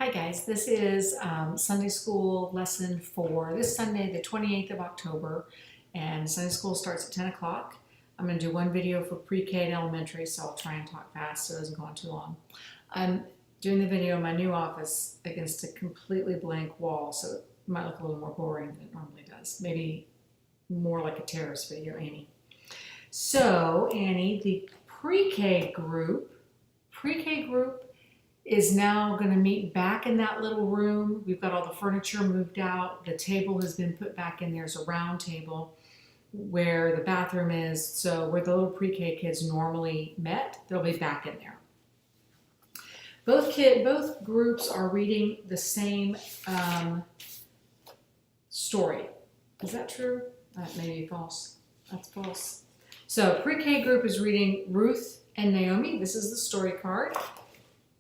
Hi guys, this is Sunday School lesson for this Sunday, the 28th of October, and Sunday School starts at 10 o'clock. I'm going to do one video for pre-K and elementary, so I'll try and talk fast so it doesn't go on too long. I'm doing the video in my new office against a completely blank wall, so it might look a little more boring than it normally does. Maybe more like a terrorist video, Annie. So, Annie, the pre-K group is now going to meet back in that little room. We've got all the furniture moved out. The table has been put back in. There's a round table where the bathroom is. So where the little pre-K kids normally met, they'll be back in there. Both groups are reading the same story. Is that true? That may be false. That's false. So pre-K group is reading Ruth and Naomi. This is the story card.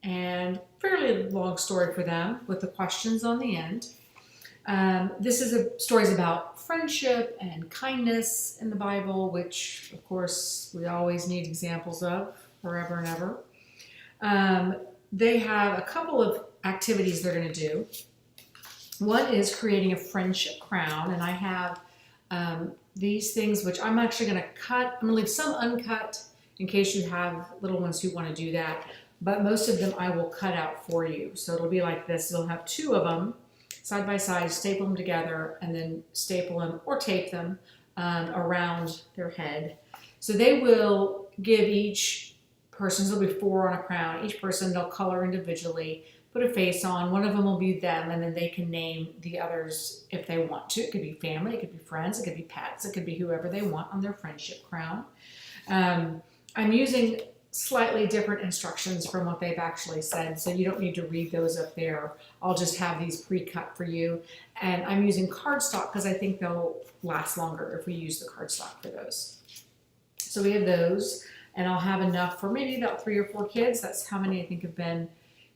And fairly long story for them with the questions on the end. This is stories about friendship and kindness in the Bible, which of course we always need examples of forever and ever. They have a couple of activities they're going to do. One is creating a friendship crown, and I have these things which I'm actually going to cut. I'm going to leave some uncut in case you have little ones who want to do that. But most of them I will cut out for you. So it'll be like this. You'll have two of them side by side, staple them together, and then staple them or tape them around their head. So they will give each person, so there'll be 4 on a crown. Each person they'll color individually, put a face on. One of them will be them, and then they can name the others if they want to. It could be family, it could be friends, it could be pets, it could be whoever they want on their friendship crown. I'm using slightly different instructions from what they've actually said, so you don't need to read those up there. I'll just have these pre-cut for you, and I'm using cardstock because I think they'll last longer if we use the cardstock for those. So we have those, and I'll have enough for maybe about 3 or 4 kids. That's how many I think have been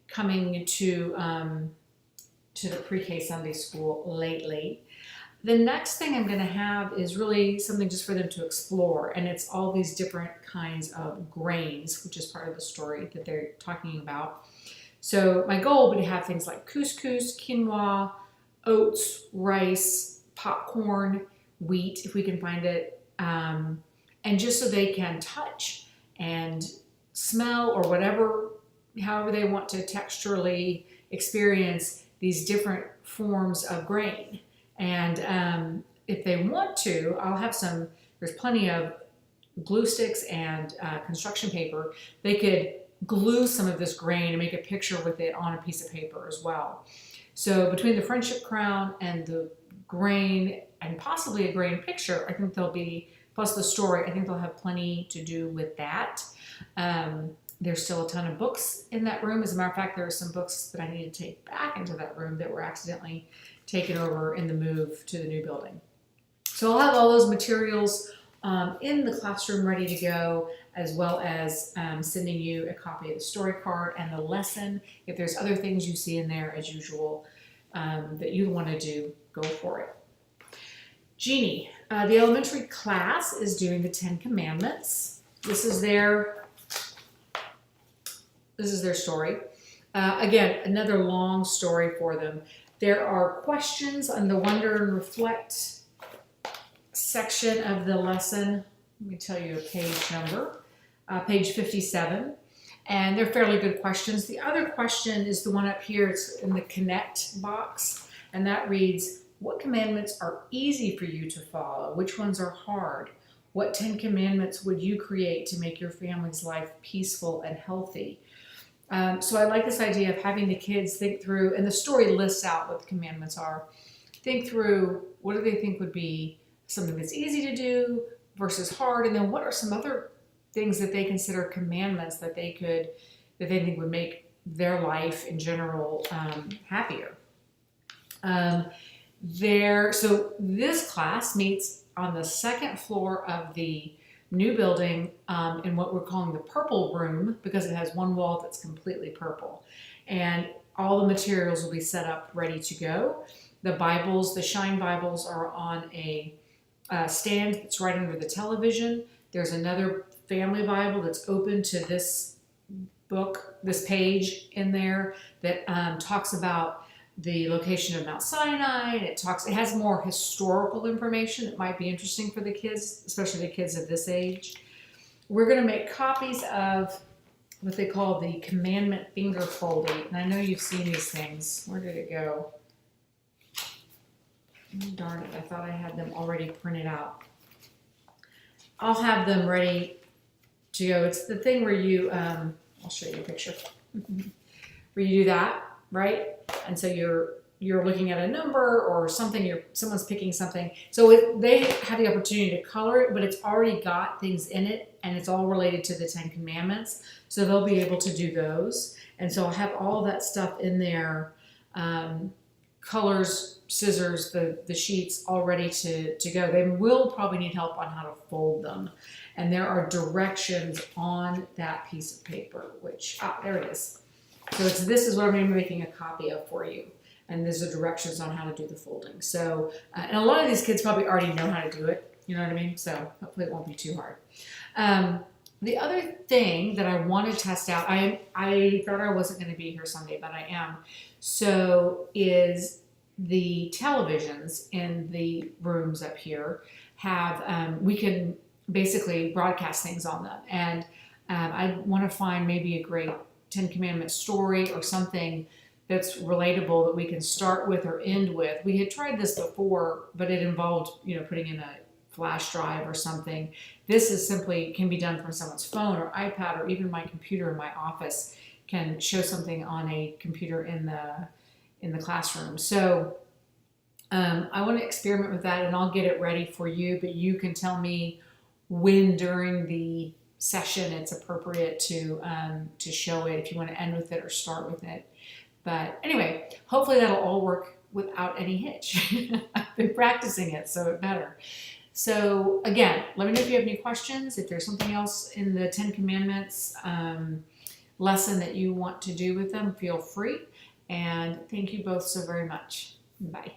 coming to the pre-K Sunday School lately. The next thing I'm going to have is really something just for them to explore, and it's all these different kinds of grains, which is part of the story that they're talking about. So my goal would be to have things like couscous, quinoa, oats, rice, popcorn, wheat, if we can find it, and just so they can touch and smell or whatever, however they want to texturally experience these different forms of grain. And if they want to, I'll have there's plenty of glue sticks and construction paper. They could glue some of this grain and make a picture with it on a piece of paper as well. So between the friendship crown and the grain and possibly a grain picture, I think there'll be, plus the story, I think they'll have plenty to do with that. There's still a ton of books in that room. As a matter of fact, there are some books that I need to take back into that room that were accidentally taken over in the move to the new building. So I'll have all those materials in the classroom ready to go, as well as sending you a copy of the story card and the lesson. If there's other things you see in there, as usual, that you want to do, go for it. Jeannie, the elementary class is doing the 10 Commandments. This is their story. Again, another long story for them. There are questions on the Wonder and Reflect section of the lesson. Let me tell you a page number, page 57. And they're fairly good questions. The other question is the one up here. It's in the Connect box. And that reads, what commandments are easy for you to follow? Which ones are hard? What 10 commandments would you create to make your family's life peaceful and healthy? So I like this idea of having the kids think through, and the story lists out what the commandments are. Think through, what do they think would be something that's easy to do versus hard, and then what are some other things that they consider commandments that they think would make their life in general happier. So this class meets on the second floor of the new building in what we're calling the purple room, because it has one wall that's completely purple. And all the materials will be set up ready to go. The Bibles, the Shine Bibles, are on a stand that's right under the television. There's another family Bible that's open to this book, this page in there that talks about the location of Mount Sinai. It has more historical information that might be interesting for the kids, especially the kids of this age. We're going to make copies of what they call the Commandment Finger Folding. And I know you've seen these things. Where did it go? Oh, darn it, I thought I had them already printed out. I'll have them ready to go. It's the thing where you, I'll show you a picture. Where you do that, right? And so you're looking at a number or something, someone's picking something. So they have the opportunity to color it, but it's already got things in it and it's all related to the 10 Commandments. So they'll be able to do those. And so I'll have all that stuff in there, colors, scissors, the sheets all ready to go. They will probably need help on how to fold them. And there are directions on that piece of paper, which, there it is. So this is what I'm going to be making a copy of for you. And there's the directions on how to do the folding. So, and a lot of these kids probably already know how to do it. You know what I mean? So hopefully it won't be too hard. The other thing that I want to test out, I thought I wasn't going to be here Sunday, but I am. So is the televisions in the rooms up here have, we can basically broadcast things on them. And I want to find maybe a great 10 Commandment story or something that's relatable that we can start with or end with. We had tried this before, but it involved, putting in a flash drive or something. This is simply can be done from someone's phone or iPad, or even my computer in my office can show something on a computer in the classroom. So I want to experiment with that, and I'll get it ready for you, but you can tell me when during the session it's appropriate to show it, if you want to end with it or start with it. But anyway, hopefully that'll all work without any hitch. I've been practicing it, so it better. So again, let me know if you have any questions. If there's something else in the 10 Commandments lesson that you want to do with them, feel free. And thank you both so very much. Bye.